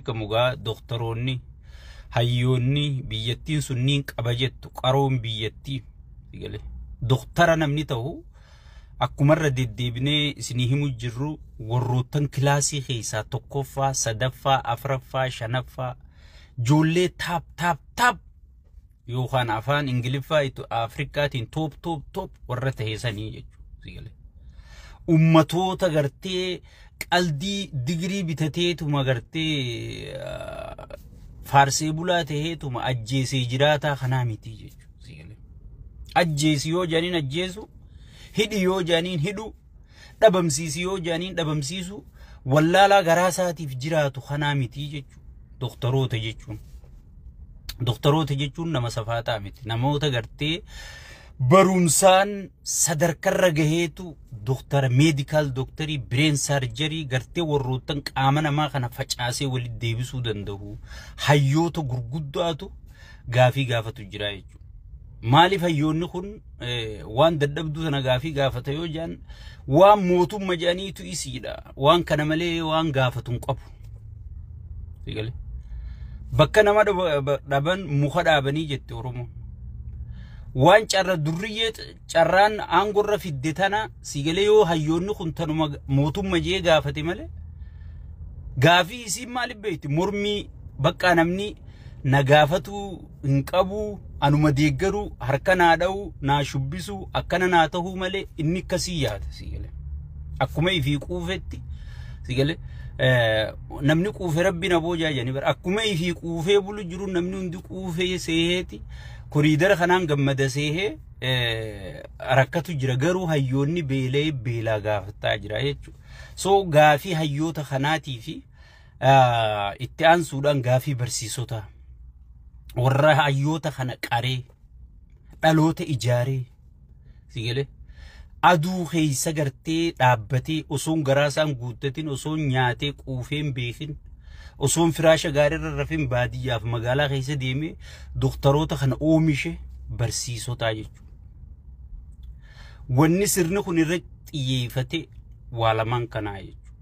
beekamugaa doktoroonni hayyoonni biyyattiin sunniin qaba jettu qaroon biyyattii sigale doktara namni ta'u akkumarra deddeebinee isinii himu jirru warroottan kilaasii keessaa tokkoffaa sadaffaa afraffaa shanaffaa joollee taap yookaan afaan ingiliffaa itu afrikaatiin top warra taheesanii jechuudha sigale ummatoota gartee qaldii digirii bitateetuma gartee faarsee bulaa taheetuma ajjeesee jiraataa kanaa miti jechuudha sigale ajjeesi yoo jaaniin ajjeesu hidhi yoo jaaniin hidhu dhabamsiisi yoo jaaniin dhabamsiisu wallaalaa garaa isaatiif jiraatu kanaa miti jechuudha doktoroota jechuun nama safaataa miti namoota gartee barumsaan sadarkarra gaheetu doktara medical doctorii brain surgery gartee warroottan qaama namaa kana facaasee walitti deebisuu danda'u hayyoota gurguddaatu gaafii gaafatu jira jechuudha maaliif hayyoonni kun waan dadhabduu sana gaafii gaafata yoo jaan waan mootummaa jaaniitu isiidha waan kana malee waan gaafatun qabu sigale bakka nama dhaban muka dhaabanii jette oromoo waan carra durriyyee carraan aangorra fidde tana sigale yoo hayyoonni kun tanuma mootummaa jee gaafate malee gaafii isii maaliif beekti mormii bakka namni na gaafatu hin qabu anuma deeggaru harka naa dha'u naa shubbisu akkana naa ta'uu malee inni akkasii yaada sigale akkuma ifii quufetti sigale namni quufe rabbi na boojaa jani bar akkuma ifii quufee bulu jiru namni hundi quufee seeheeti koriidara kanaan gammada seehee rakkatu jira garuu hayyoonni beelaa gaafataa jira jechuudha so gaafii hayyoota kanaatii fi itti aansuudhaan gaafii barsiisota warra hayyoota kana qaree dhaloota ijaaree sigale aduu keessa gartee dhaabbatee osoon garaasaan guuttatin osoon nyaatee quufeen beekin osoon firaasha gaarirra rafin baadiyyaaf magaalaa keessa deemee doktoroota kana oomishe barsiisotaa jechuudha wanni sirni kun irra xiyyeeffate waa lamaan kanaa jechuudha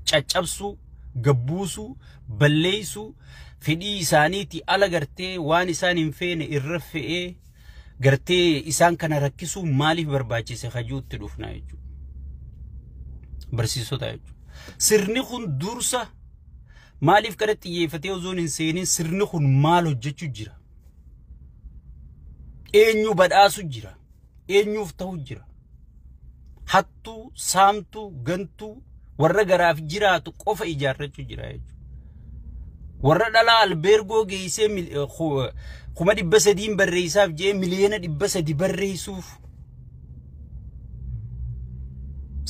caccabsuu gabbuusuu balleessuu fedhii isaaniiti ala gartee waan isaan hin feene irra fe'ee gartee isaan kana rakkisuu maaliif barbaachise hajuutti dhufna jechuudha barsiisota jechuudha sirni kun dursa maaliif kana xiyyeeffatee ozoon hin seenin sirni kun maal hojjechuu jira eenyu badhaasu jira eenyuuf ta'u jira hattuu saamtuu gantuu warra garaaf jiraatu qofa ijaarrachuu jira jechuudha warra dhalaa albergoo geessee kuma 300 barreessaaf jee miliyoona 300 barreessuuf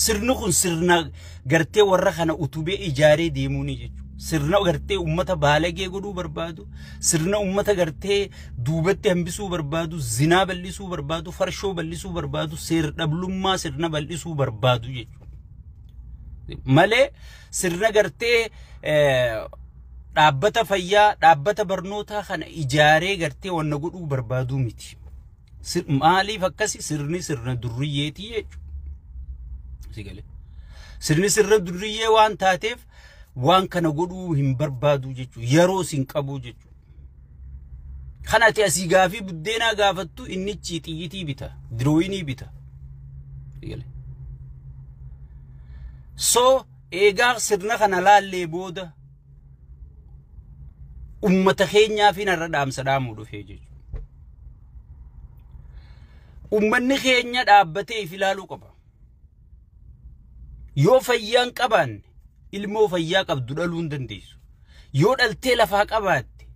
sirni kun sirna gartee warra kana utubee ijaaree deemuuni jechuudha sirna gartee ummata baalagee godhuu barbaadu sirna ummata gartee duubatti hambisuu barbaadu zinaa bal'isuu barbaadu farshoo bal'isuu barbaadu seer dhablummaa sirna bal'isuu barbaadu jechuudha malee sirna gartee dhaabbata fayyaa dhaabbata barnootaa kana ijaaree gartee wanna godhuu barbaadu miti maaliif akkasi sirna durriyyeetii jechuudha sigale sirni sirna durriyyee waan taateef waan kana godhuu hin barbaadu jechuudha yeroo sin qabu jechuudha kanati asii gaafii buddeenaa gaafattu inni xiyyitii bita dirooyinii bita sigale so eegaa sirna kana laallee booda ummata keenyaa fi narra dhaamsa dhaamuu dhufee jechuudha ummanni keenya dhaabbatee ilaaluu qaba yoo fayyaan qabaanne ilmoo fayyaa qabdu dhaluu hin dandeessu yoo dhaltee lafaa qabaatte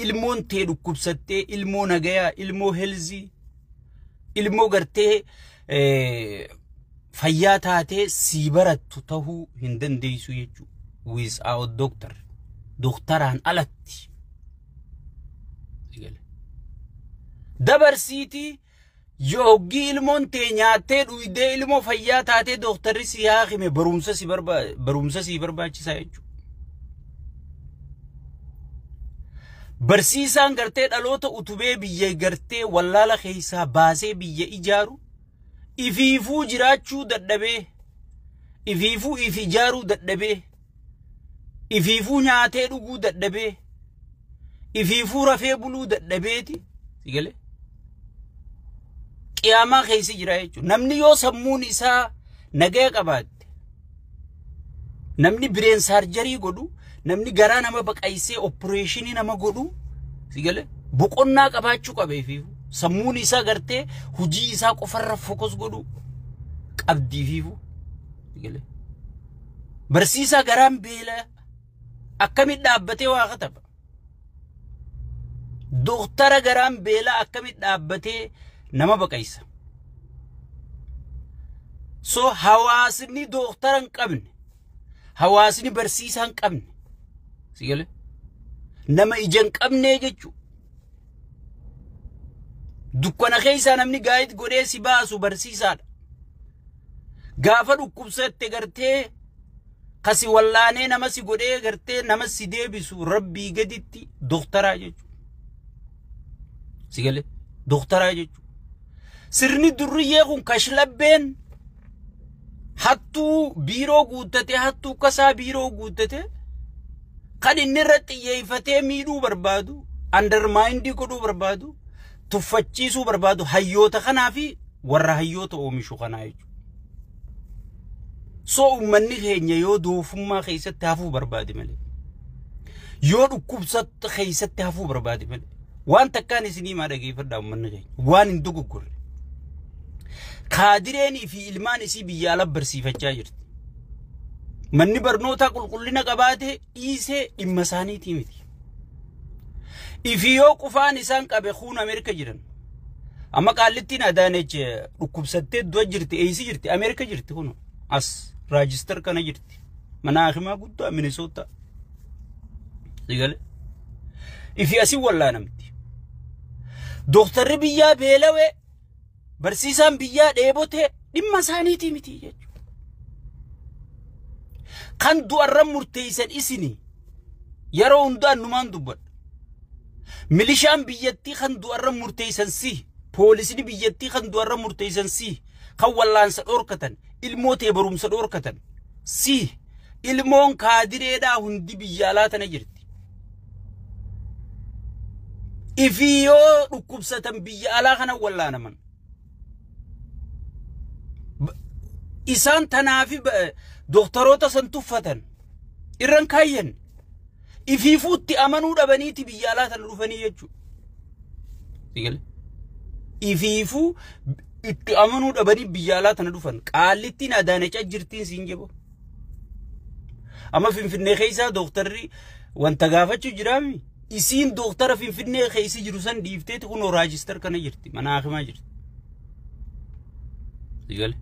ilmoon tee dhukkubsattee ilmoo nagayaa ilmoo helzii ilmoo gartee fayyaa taatee sii barattu tahuu hin dandeessu jechuudha without doctor doktoraan alatti dabarsiitii yoogii ilmoon tee nyaattee dhuydee ilmoo fayyaa taatee doktorri si haakime barumsa si barbaachisaa jechuudha barsiisaan gartee dhaloota utubee biyya gartee wallaala keessaa baasee biyya ijaaru ifiifuu jiraachuu dadhabee ifiifuu if ijaaruu dadhabee ifiifuu nyaatee dhuguu dadhabee ifiifuu rafee buluu dadhabeeti sigale qiyaamaa keessa jira jechuudha. Namni yoo sammuun isaa nagaya qabaate namni bireen saarjarii godhu namni garaa nama baqaysee opereeshinii nama godhu sigale boqonnaa qabaachuu qaba ifiifuu. Sammuun isaa gartee hujii isaa qofarra fokus godhu qabdi ifiifuu sigale barsiisaa garaan beela akkamit dhaabbatee waa kataba. Doktara garaan beela akkamit dhaabbatee nama baqaysa. So hawaasni doktara hin qabne hawaasni barsiisaa hin qabne sigale nama ija hin qabne jechuudha. Dukkana keessa namni gaayit godhee si baasu barsiisaadha. Gaafa dhukkubsatte gartee kasi wallaanee nama si godhee gartee nama si deebisu rabbii gaditti doktaraa jechuudha. Sigale doktaraa jechuudha. Sirni durriyyee kun kashlabbeen hattuu biiroo guuttate hattuu kasaa biiroo guuttate kan inni irratti xiyyeeffatee miidhuu barbaadu undermindii godhuu barbaadu tuffachiisuu barbaadu hayyoota kanaa fi warra hayyoota oomishu kanaa jechuudha. So ummanni keenya yoo doofummaa keessatti hafuu barbaade malee yoo dhukkubsatte keessatti hafuu barbaade malee waan takkaan isinii maa dhageeffadhaa ummanni keenya waan hin dogoggorre. Kaadireenii fi ilmaan isii biyya ala barsiifachaa jirti. Manni barnootaa qulqullina qabaate dhiisee dhimma isaaniitii miti. Ifi yoo qufaan isaan qabe kuun Ameerika jiran. Amma qaallittiin Adaaneech dhukkubsattee du'a jirti eeysi jirti Ameerika jirti kun as raajister kana jirti. Mana hakimaa guddaa Minnesota. Sigale. Ifi asii wallaanamti. Doktarri biyyaa beelawee barsiisaan biyyaa dheebote dhimma isaaniitii miti jechuudha. Kan du'arra murteessan isini yeroo hundaan numaan dubbadha. Milishaan biyyattii kan du'arra murteessan si poolisni biyyattii kan du'arra murteessan si kan wallaansa dhorkatan ilmootee barumsa dhorkatan si ilmoon kaadireedhaa hundi biyya alaa tana jirti. Ifi yoo dhukkubsatan biyya alaa kana wallaanaman isaan tanaafi doktaroota san tuffatan irran kaayyan ifiifuutti amanuu dhabaniiti biyya alaa tana dhufanii jechuudha. Sigale ifiifuu itti amanuu dhabanii biyya alaa tana dhufan qaallittiin Adaaneech jirtiin siin jebo. Amma Finfinnee keessaa doktarri wanta gaafachuu jiraami isiin doktara Finfinnee keessa jiru san dhiifteeti kun raajister kana jirti mana hakimaa jirti. Sigale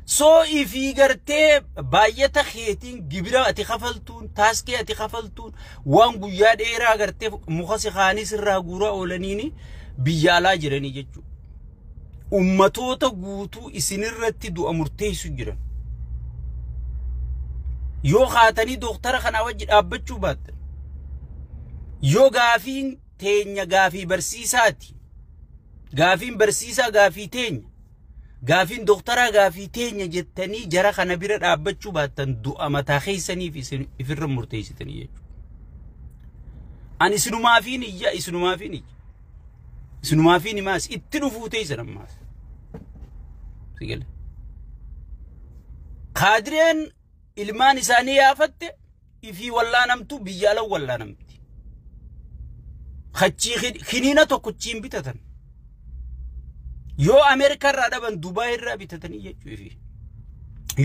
so ifi gartee baay'ata keetiin gibira ati kafaltuun taaskee ati kafaltuun waan guyyaa dheeraa gartee muka si khaanis irraa guuraa oolaniini biyya alaa jiranii jechuudha. Ummatoota guutuu isinirratti du'a murteessu jiran. Yoo kaatanii doktara kana wajji dhaabbachuu baattan yoo gaafiin teenya gaafii barsiisaati gaafiin barsiisaa gaafii teenya gaafiin doktara gaafii teenya jettanii jara kana bira dhaabbachuu baattan du'a mataa keessaniif ifirra murteessitanii jechuudha. Ani isinumaafiin iyya isinumaafiin maas itti dhufuu teessan ammaas. Sigale kaadireen ilmaan isaanii yaafatte ifi wallaanamtu biyya ala wallaanamti. Khachii kiniina tokkochiin bitatan. Yoo Ameerika irraa dhaban Dubaay irraa bitatanii jechuudha.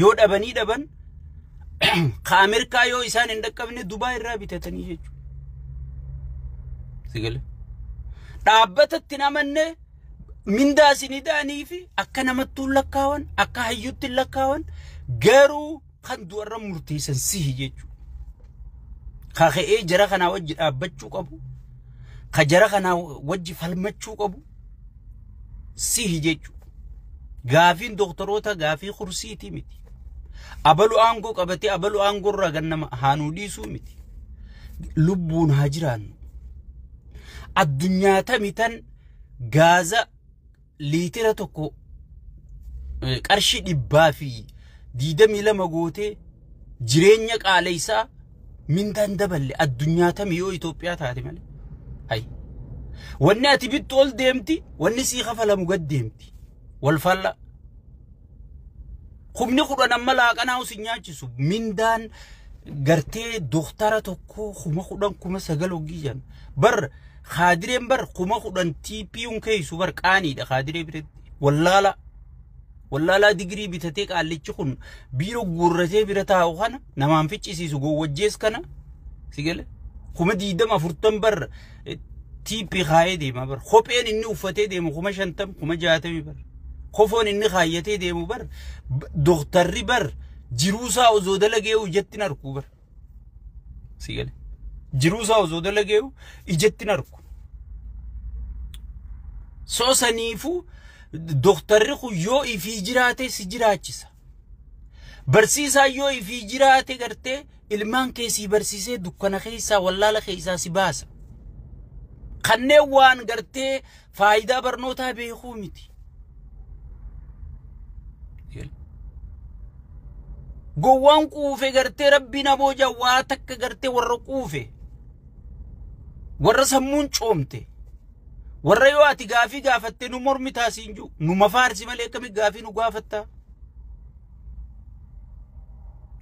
Yoo dhabanii dhaban ka Ameerikaa yoo isaan hin dhaqqabne Dubaay irraa bitatanii jechuudha. Sigale dhaabbatatti namanne mindaa isinidhaanii fi akka namattuun lakkaawan akka hayyuutti lakkaawan garuu kan du'arra murteessan sihi jechuudha. Ka ka'ee jara kanaa wajji dhaabbachuu qabu ka jara kanaa wajji falmachuu qabu sihi jechuudha. Gaafiin doktoroota gaafii kursiitii miti. Abalu aangoo qabatee abalu aangoo irraa gannama haanuu dhiisuu miti. Lubbuun haa jiraannu. Addunyaa tamitan gaaza liitira tokko qarshii 222 gootee jireenya qaaleysaa mindaan daballe addunyaa tamiyoo Itoophiyaa taate malee hay wanni ati bittu ol deemti wanni sii kafalamu gad deemti wal falla khumni kudhan amma laaqanaa usin nyaachisu mindaan gartee doktara tokko khuma kudhan kuma sagal ogiyan bar khaadireen bar khuma kudhan TPUn keeysu bar qaaniidha khaadiree biretti wallala digrii bitatee qaallichi kun biiroo gurratee bira taa'u kana namaan ficcisiisu gowwajjees kana sigale kuma 40 bar TP khaayee deema bar kopheen inni uffatee deemu kuma 50 kuma 60 bar kofoon inni khaayyatee deemu bar doktarri bar jiruusaa osoo dalageewu ijettin arku bar sigale jiruusaa osoo dalageewu ijettin arku soo saniifu doktarri kun yoo ifii jiraate si jiraachisa barsiisaa yoo ifii jiraate gartee ilmaan keessii barsiisee dukkana keessaa wallaala keessaa si baasa kanneen waan gartee faayidaa barnootaa beekuu miti gowwaan quufe gartee rabbiin abooja waa takka gartee warra quufe warra sammuun coomte warra yoo ati gaafii gaafatte nu mormi taasiin jiru nu mafaarsi malee akkami gaafii nu gaafatta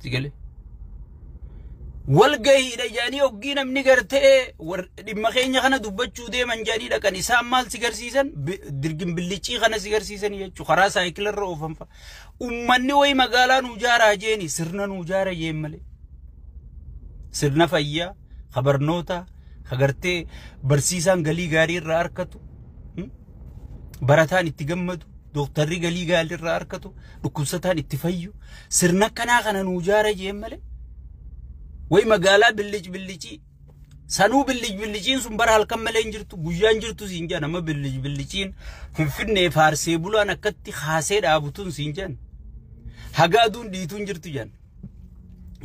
sigale wal gahiidha jaanii oggii namni gartee dhimma keenya kana dubbachuu deeman jaanii dhaqan isaan maal si garsiisan dirgin billicii kana si garsiisan jechuu karaa saayikilarra oofanfa ummanni way magaalaa nu jaaraa jeeni sirna nu jaara jeen malee sirna fayyaa khabarnoota hagartee barsiisaan galii gaarii irraa arkatu barataan itti gammadu doktarri galii gaarii irraa arkatu dhukkubsataan itti fayyu sirna kanaa kana nu jaara jeen malee way magaalaa billicii sanuu biliciin sun bara halkan malee jirtu guyyaan jirtu siin jaan amma biliciin finfinnee faarsee bulaan akkatti haasee dhaabutun siin jaan hagaaduun dhiituun jirtu jaan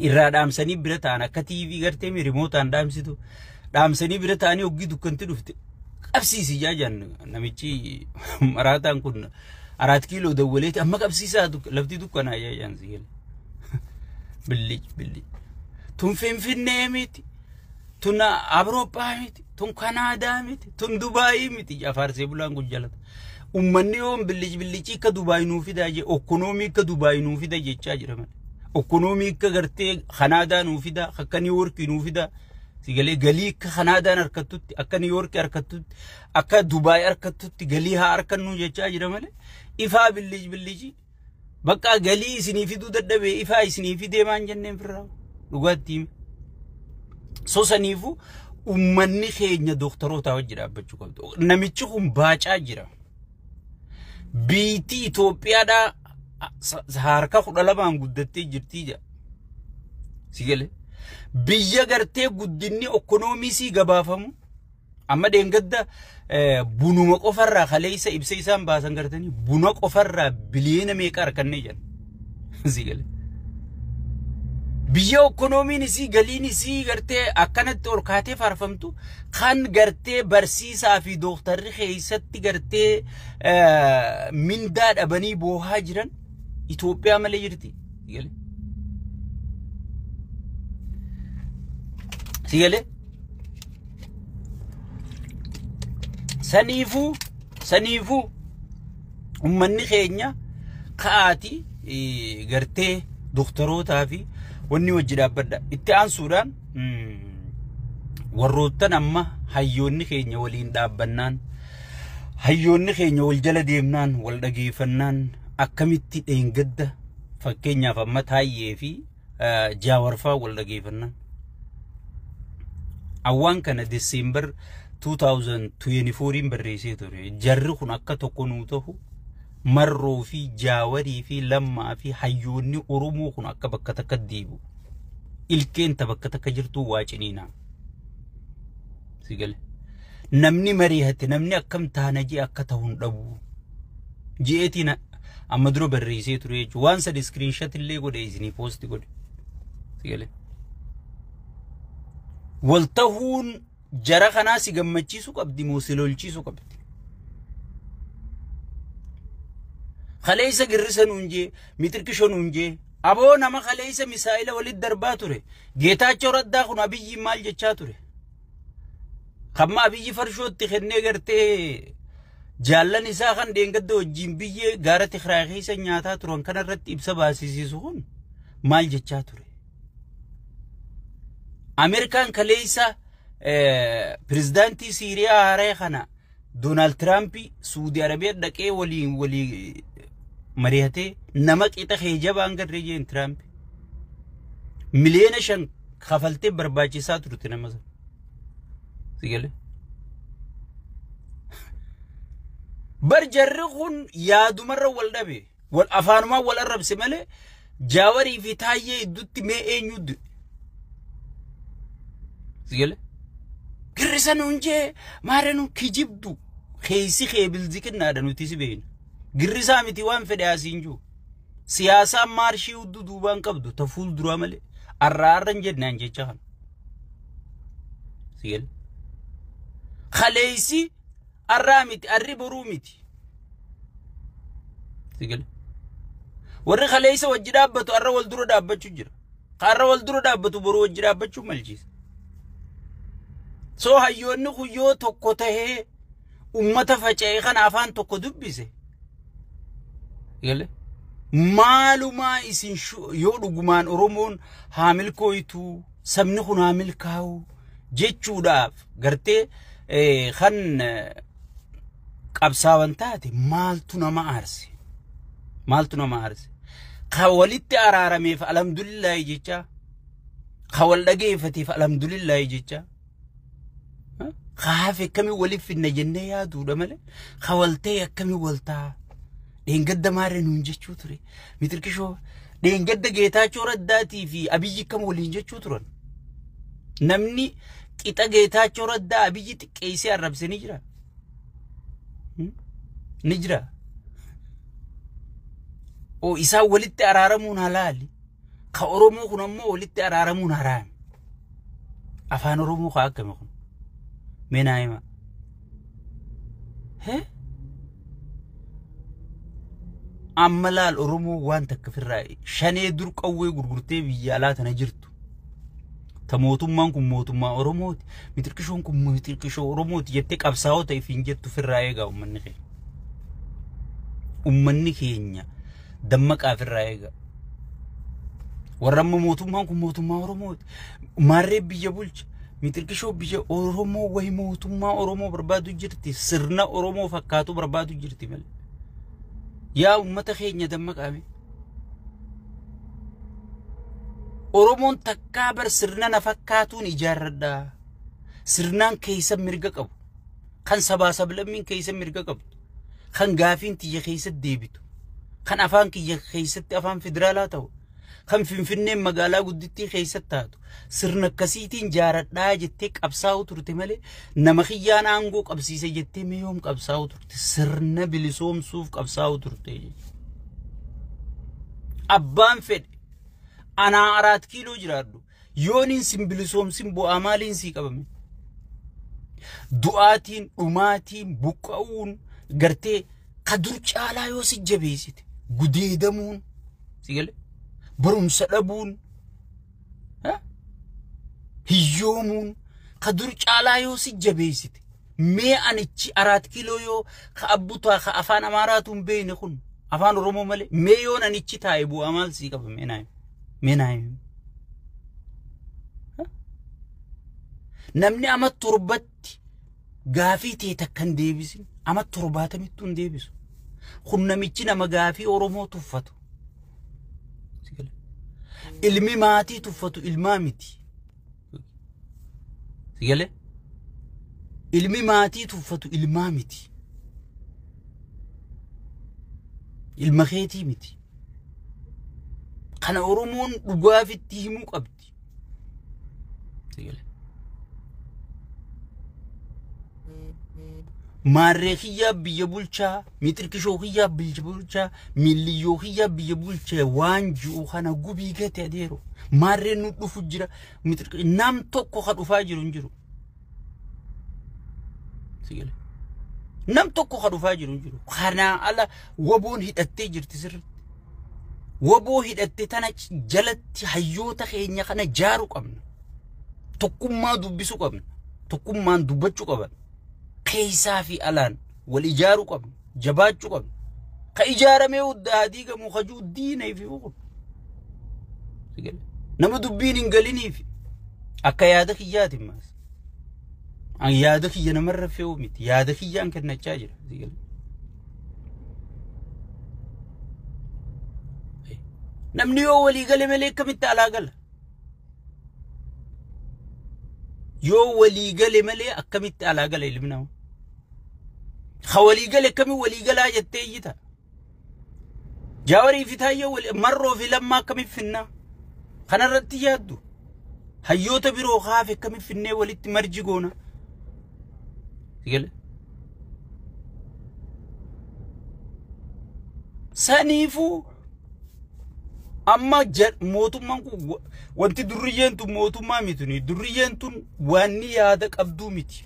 irraa dhaamsanii bira ta'an akka TV gartee mi remotaan dhaamsitu dhaamsanii bira ta'anii oggii dukkanti dhufte qabsiisi jaan namichi maraataan kun 4 kiiloo dawwaleeti amma qabsiisaa lafti dukkanaa jaan sigel billic tun finfinnee miti tun Awurooppaa miti tun Kanaadaa miti tun Dubaayii miti jafaarsee bulaan gujjalata ummanni yoon billicii akka Dubaayii nuu fidaa je ekonomii akka Dubaayii nuu fida jechaa jira malee ekonomii akka gartee Kanaadaa nuu fida akka New York nuu fida sigale galii akka Kanaadaan harkatutti akka New York harkatutti akka Dubaayii harkatutti galii haa harkannu jechaa jira malee ifaa billicii bakka galii isinii fiduu dadhabee ifaa isinii fidee maan jenneen firraa dhugaatti sosaniifu ummanni keenya doktaroota wajji dhaabbachuu qabdu namichi kun baacaa jira biitii Itoophiyaadha harka 12 guddattee jirtii ja sigale biyya gartee guddinni ekonoomii gabaafamu amma deengadda bunuma qofarraa kaleessa ibsa isaan baasan gartanii buna qofarraa biliyeena meeqa arkanne jedhan sigale biyya ekonomiin isii galiin isii gartee akkanatti ol kaatee faarfamtu kan gartee barsiisaa fi doktarri keessatti gartee mindaa dhabanii boohaa jiran Itoophiyaa malee jirti sigale saniifu ummanni keenya kaati gartee doktorootaa fi wanni wajji dhaabbadha itti aansuudhaan warroottan amma hayyoonni keenya waliin dhaabbannaan hayyoonni keenya wal jala deemnaan wal dhageeffannaan akkamitti dheengadda fakkeenyaaf amma Taayyee fi Jaawarfaa wal dhageeffannaan awwaan kana December 2024 barreessee ture jarri kun akka tokko nuu ta'u marroo fi Jaawarii fi Lammaa fi hayyoonni Oromoo kun akka bakka takka deebu ilkeen ta bakka takka jirtu waaciniina sigale namni mari'ate namni akkam taana jee akka ta'uun dhabu jeetina amma duro barreessee ture jechuudha waan sad screenshot illee godhe isinii post godhe sigale waltahuun jara kanaa si gammachiisu qabdi moo si lolchiisu qabdi خليسا قرسن ونجي متركشون ونجي أبو نما خليس مسائل ولد درباتوري جيتا شوردا خنا بيجي مال جتشاتوري خما بيجي فرشوت تخني قرتي جالن إسا خان دينغدو جيم بيجي غارة خراخي سنياتا ترون كان رت إبسا باسيسي سخون مال جتشاتوري أمريكان خليسا بريزدانتي سيريا هاري خنا دونالد ترامبي سعودي عربية دكي ولي مريهتي نمك إتخيجا بانگر ريجين ترامبي مليون شن خفلتي برباچي سات روتنا مزا سيگله برجرخون يادو مرة والدبي والأفانما والأرب سمالي جاوري في تايي دوتي مي اينيود سيگله كرسانو انجي مارنو كجبدو خيسي خيبل ذكر نادنو تيسي بين قرسا متوان فداسينجو سياسة مارشي ودو دوبان قبدو تفول درامالي الرارن جدنان جيچان سيل خليسي الرامتي الربرومتي سيل ور خليسي وجدابتو الر والدرو دابچو جرا قار والدرو دابتو برو وجدابچو ملجيس سو هيونو خيو توكو تهي أمتا فچاي خان آفان توكو دبسي يلا مالو ما إسين شو يودو غمان أرومون حامل كويتو سمنخون حامل كاو جيچو داف غرتي خان قبساوان تاتي مالتو نما عرسي خاولت أرارمي فالحمد لله جيچا خاول دقيفتي فالحمد لله جيچا خافي كمي ولي في النجنة يا دودا مالي خاولتي كمي ولتا دين قد مارن ونجتشو تري متركشو دين قد جيتاچو رداتي في أبيجي كم ولي نجتشو ترون نمني كيتا جيتاچو ردا أبيجي تكيسي الرب سنجرا نجرا او إسا ولدت أرارمون هلالي خاورمو خنمو ولدت أرارمون هرام أفان رمو خاكم خن من أيما هه أملال أرومو وان تكفر رأي شاني درك أوي غرغرتي بيالات نجرتو تموتم مانكم موتم ما أروموت متركشونكم متركشو أروموت يتك أبساو تيفين جتو في الرأي غا أمني خينيا دمك أفر رأي غا ورم موتم مانكم موتم ما أروموت ماري بيجابولش متركشو بيجا أرومو وهي موتم ما أرومو بربادو جرتي سرنا أرومو فكاتو بربادو جرتي مل يا أمتا خينيا دمك أمي أرومون تكابر سرنا نفكاتون إجاردا سرنان كيسا مرقا قبو خان سبا سبلمين كيسا مرقا قبو خان غافين تيجي كيسا ديبتو خان أفان كيجي كيسا أفان فدرالاتو خان فنفنين مقالا قدتي كيسا تاتو سرنا كسيتين جاردا جتك أبساو ترتي مالي نمخيان آنغو قبسيسا جتي ميوم قبساو ترتي سرنا بلسوم سوف قبساو ترتي أبان فد أنا 4 كيلو جرادو يونين سنبلسوم سنبو أمالين سيقبمي دعاتين أماتين بقاون غرتي قدر چالا يوسي جبيسيت قديدمون سيقل بروم سلبون هيومون قدر چالا يوسي جبيسيت مي أنيچي 4 كيلو يو خأبوتا خأفان أماراتون بينخون أفان رومو مالي ميون أنيچي تايبو أمال سيقبمي نايم منايم نمني أما تربتي غافي تكن ديبسين أما تربات متون ديبسو خنا ميتشنا ما غافي أورومو تفتو علمي ماتي تفتو المامتي سيقال علمي ماتي تفتو المامتي المخيتي متي خنا أورومون بغافي تيمو قبدي سيقال مارخيا بيبولشا متركشوخيا بيبولشا مليوخيا بيبولشا وانجو خنا غوبي غتي اديرو مارنو دفجرا مترك نام توكو خدو فاجرو نجرو سيقال نام توكو خدو فاجرو نجرو خنا على وبون هيتاتي جرتي سر waboo hidhatte tana jalatti hayyoota keenya kana jaaru qabna tokkummaa dubbisu qabna tokkummaan dubbachuu qaban keessaa fi alaan wal ijaaru qabna jabaachuu qabna ka ijaaramee uddaa diigamu hajuu diinee fi uqul nama dubbiin hin galiniif akka yaada kiyyaati maas an yaada kiyya namarra fe'u miti yaada kiyyaan kennachaa jira namni yoo walii gale malee akkamitti alaa gala yoo walii gale malee akkamitti alaa gala ilmi namaa ha walii gale akkami walii galaa jettee iyyita jaawarii fi taayyee marroo fi lammaa akkami finna kanarratti yaaddu hayyoota biroo haafe akkami finnee walitti marji goona sigale saniifuu amma mootummaan kun wanti durriyyeen tun mootummaa mituni durriyyeen tun waanni yaada qabduu miti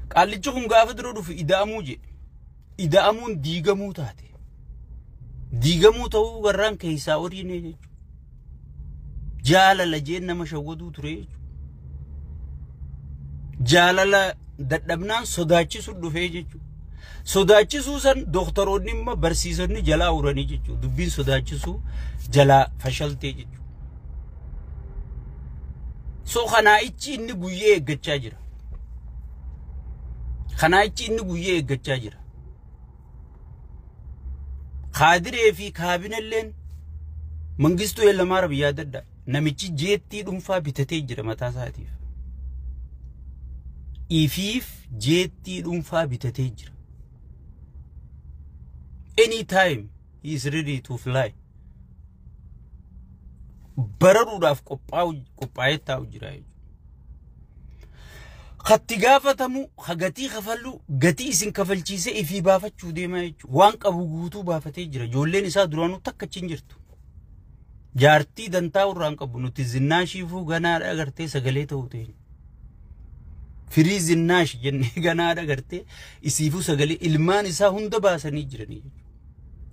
qaallichi kun gaafa dura dhufu ida'amuu jedhe ida'amuun diigamuu taate diigamuu ta'uu warraan keessaa horiine jechuudha jaalala jeen nama shawwaduu ture jechuudha jaalala dadhabnaan sodaachisu dhufee jechuudha sodaachisuu san doktoroonni immoo barsiisonni jalaa uranii jechuudha dubbiin sodaachisuu jalaa fashaltee jechuudha so kanaa'ichi inni guyyee eeggachaa jira kanaa'ichi inni guyyee eeggachaa jira Kaadiree fi kaabinelleen mangistuu Hayilamaariyaam biyyaa dadda namichi jeettii dhuunfaa bitatee jira mataa isaatiif ifiif jeettii dhuunfaa bitatee jira anytime he is ready to fly bararuudhaaf qophaa'ee taa'u jira khatti gaafatamu hagatii kafallu gatii isin kafalchiise ifii baafachuu deemaa jechuudha waan qabu guutuu baafatee jira ijoolleen isaa duraanuu takkachiin jirtu jaartii dantaa urraan qabu nuti zinnaashiifuu ganaadha agartee sagalee ta'uu ta'e firii zinnaash jennee ganaadha agartee isiifuu sagalee ilmaan isaa hunda baasanii jiranii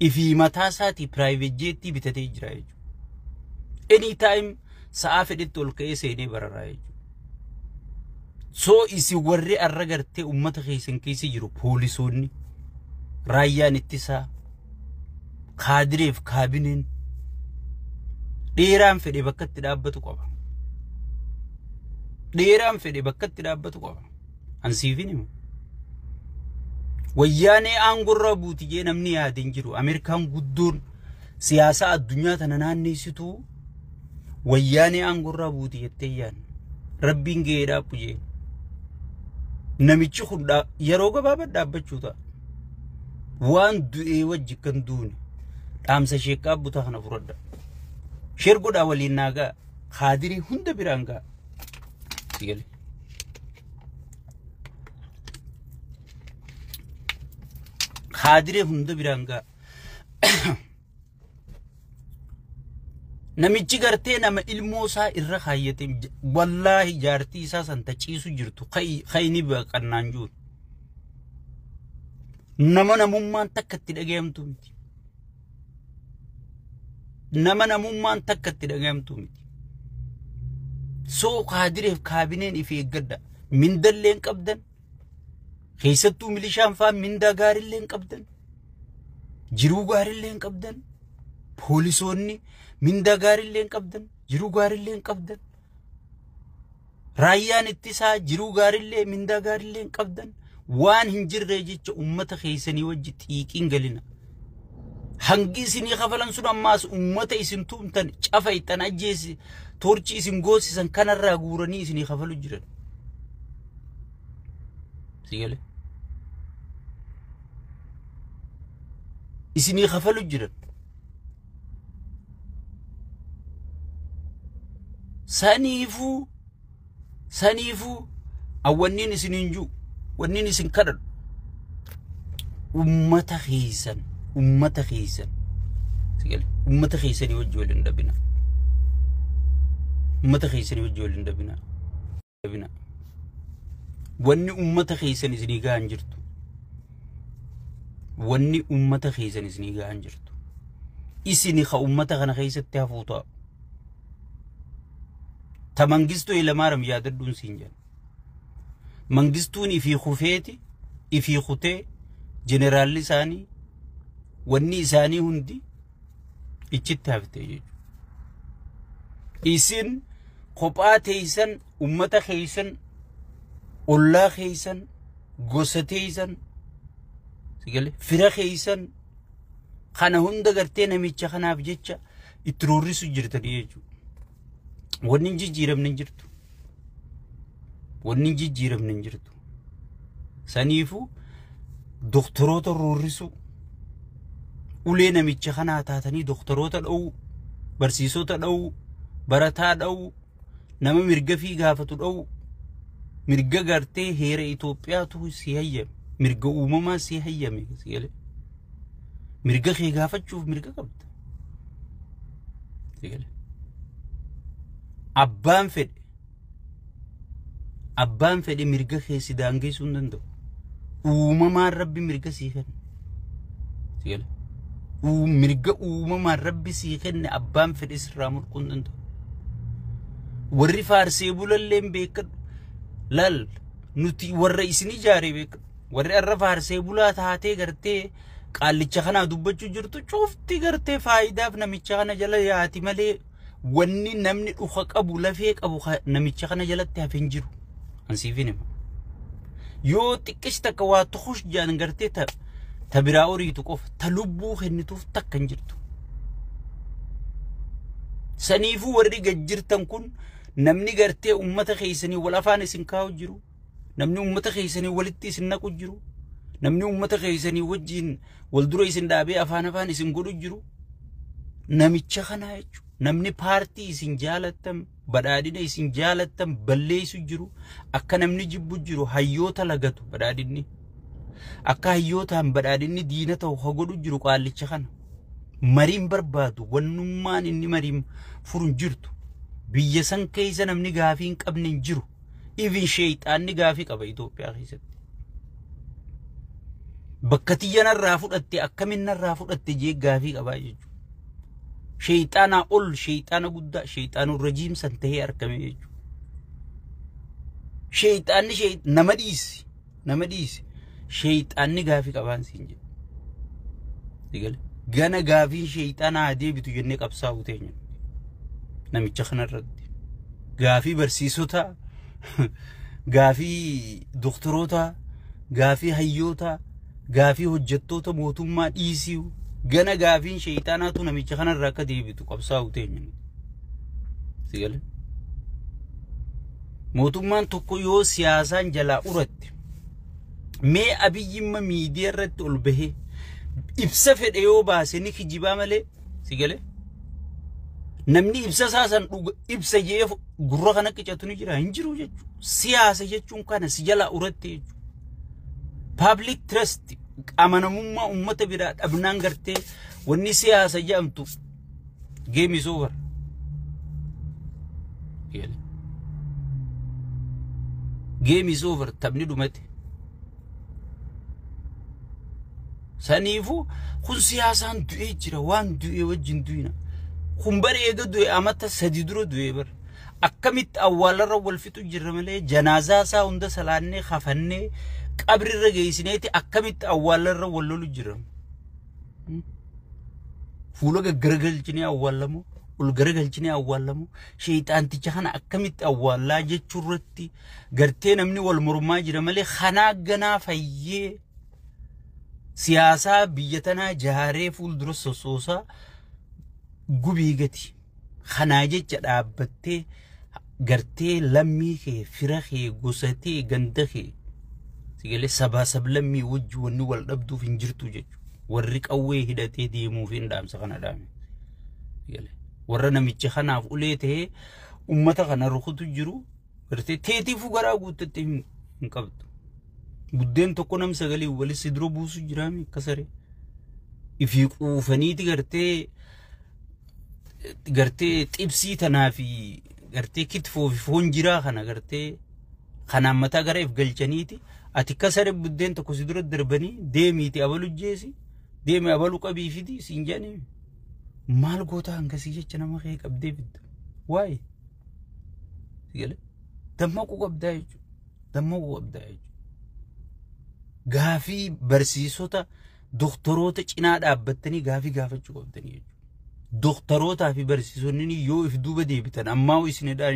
ifii mataa isaatii private jeetii bitatee jira jechuudha anytime sa'a fedhetti ol ka'ee seenee bararaa jechuudha so isi warri arra gartee ummata keessan keessa jiru poolisoonni raayyaan ittisaa kaadireef kaabineen dheeraan fedhe bakka itti dhaabbatu qaba dheeraan fedhe bakka itti dhaabbatu qaba ansiifin himu wayyaanee aangorraa buuti jee namni yaadin jiru Ameerikaan guddoon siyaasa addunyaa tana naanneessitu wayyaanee aangorraa buuti jettee yaan rabbiin ga'ee dhaabbu jee namichi kun yeroo gabaabaa dhaabbachuu ta'a waan du'ee wajji kan duune dhaamsa sheekaa butaa kana furadha shergodhaa waliin naagaa kaadirii hunda biraan gaa sigale kaadirii hunda biraan gaa namichi gartee nama ilmoo isaa irra kaayyate wallahi jaartii isaa san taciisu jirtu khayni baqannaan jiru nama namummaan takka itti dhagayamtu miti nama namummaan takka itti dhagayamtu miti so kaadireef kaabineen ifi eeggadha mindalleen qabdan keessattuu milishaan faa mindaa gaarilleen qabdan jiruu gaarilleen qabdan poolisoonni minda gaarilleen qabdan jiruu gaarilleen qabdan raayyaan ittisaa jiruu gaarillee minda gaarilleen qabdan waan hin jirre jecha ummata keessanii wajji xiiqiin galina hangi isinii kafalan sun ammaas ummata isin tumtan cafa ittan ajjeesi torchi isin goosisan kanarraa guuranii isinii kafalu jiran sigale isinii kafalu jiran saniifu awwanniin isin hinju wanniin isin kadhadhu ummata keessan sigale ummata keessanii wajji waliin dhabina ummata keessanii wajji waliin dhabina wanni ummata keessan isinii gahan jirtu wanni ummata keessan isinii gahan jirtu isini khawmata kana khaysatti hafuuta ta mangistu ila maram yaadadun sinjan mangistuni fi khufeti ifi khute general lisani wanni isani hundi ichitti hafte jechu isin kophaateysan ummata khaysan ulla khaysan gosateysan sigale fira khaysan khana hunda garte namicha khanaaf jecha itrurisu jirtani jechu wanni jijiramne jirtu wanni jijiramne jirtu sanifu doktorota rurisu ulee namicha khana taatani doktorota dhaw barsiisota dhaw barataa dhaw nama mirga fi gaafatu dhaw mirga garte heera Itoophiyaatu si hayyam mirga uumama si hayyame sigale mirga khee gaafachuuf mirga qabda sigale abbaan fedhe mirga khee si daangeessuu hin danda'u uumamaan rabbi mirga si kenna sigale mirga uumamaan rabbi si kenna abbaan fedhe sirraa mulquu hin danda'u warri faarsee bulalleen beekadhu lal nuti warra isini jaaree beekadhu warri arra faarsee bulaa taatee gartee qaallicha kana dubbachuu jirtu cufti gartee faayidaaf namicha kana jala yaati malee wanni namni dhuqa qabu lafee qabu namicha kana jalatti hafin jiru ansiifin yoo xiqqesh takka waa tuxush jaan gartee ta biraa oriitu qof ta lubbuu kennituuf takka hin jirtu saniifu warri gajjirtan kun namni gartee ummata keeysanii wal afaan isin kaa'u jiru namni ummata keeysanii walitti isin naqu jiru namni ummata keeysanii wajjin wal dura isin dhaabee afaan isin godhu jiru namicha kana jechu namni paartii isin jaalattan badhaadhina isin jaalattan balleessu jiru akka namni jibbu jiru hayyoota lagatu badhaadhinni akka hayyootaan badhaadhinni diina ta'u hagodhu jiru qaallicha kana mariin barbaadu wannummaan inni mariin furun jirtu biyya san keessa namni gaafii hin qabne jiru even shayxaanni gaafii qaba Itoophiyaa keessatti bakka tiyyanarraa fudhatte akkaminarraa fudhatte jee gaafii qaba jechuudha shayxaana ol shayxaana guddaa shayxaanur rajiim san ta'ee argame jechuudha shayxaanni nama dhiisi shayxaanni gaafii qabaan siin jedhu digale gana gaafiin shayxaana deebitu jennee qabsaa'u teenya namicha kanarratti gaafii barsiisota gaafii doktorota gaafii hayyoota gaafii hojjettoota mootummaa dhiisii gana gaafiin shayxaanaatu namicha kanarraa akka deebitu qabsaa'u teenya sigale mootummaan tokko yoo siyaasaan jalaa uratte mee abiyyimma miidiyaa irratti ol bahee ibsa fedhe yoo baase ni kijibaa malee sigale namni ibsa saasan ibsa jee gurra kana qicatu ni jira hin jiru jechu siyaasa jechuun kana si jala uratte jechu public trust amanamummaa ummata biraa dhabnaan gartee wanni siyaasa jedhamtu game is over game is over tabni dhumate saniifu kun siyaasaan du'ee jira waan du'ee wajjin du'ina kun bareega du'e amata sadi dura du'e bar akkamitti awwaalarra wal fixu jirra malee janaasaa isaa hunda salaannee khafannee qabrirra geessineeti akkamitti awwaalarra wal lolu jirra fuula gaggaragalchinee awwaalamu ol garagalchinee awwaalamu shayxaanticha kana akkamitti awwaalaa jechuurratti gartee namni wal mormaa jira malee khanaa ganaa fayyee siyaasa biyya tanaa jaaree fuuldura sossoosaa gubii gati khanaa jecha dhaabbattee gartee lammii kee fira kee gosatee ganda kee sigale sabaa sablammii wajji wanni wal dhabduuf hin jirtu jechu warri qawwee hidhatee deemuuf hin dhaamsa kana dhaame sigale warra namicha kanaaf ulee ta'ee ummata kana rukutu jiru gartee teetiifu garaa guuttatte hin qabdu buddeen tokko nam sagalee walis sidro buusu jiraami kasare ifi quufaniiti gartee xibsii tanaa fi gartee kitfoo fi foon jiraa kana gartee kanaan mataa gara if galchaniiti ati kasare buddeen tokko sidro darbanii deemiiti abalu jeesi deemi abalu qabii fidi siin jedhani maal goota hangasii jecha nama kee qabdee bidda waay sigale dammaquu qabdaa jechuudha dammaquu qabdaa jechuudha gaafii barsiisota doktoroota cinaa dhaabbattanii gaafii gaafachuu qabdanii jechuudha doktoroota fi barsiisonni yoo if duuba deebitan ammaa isinidha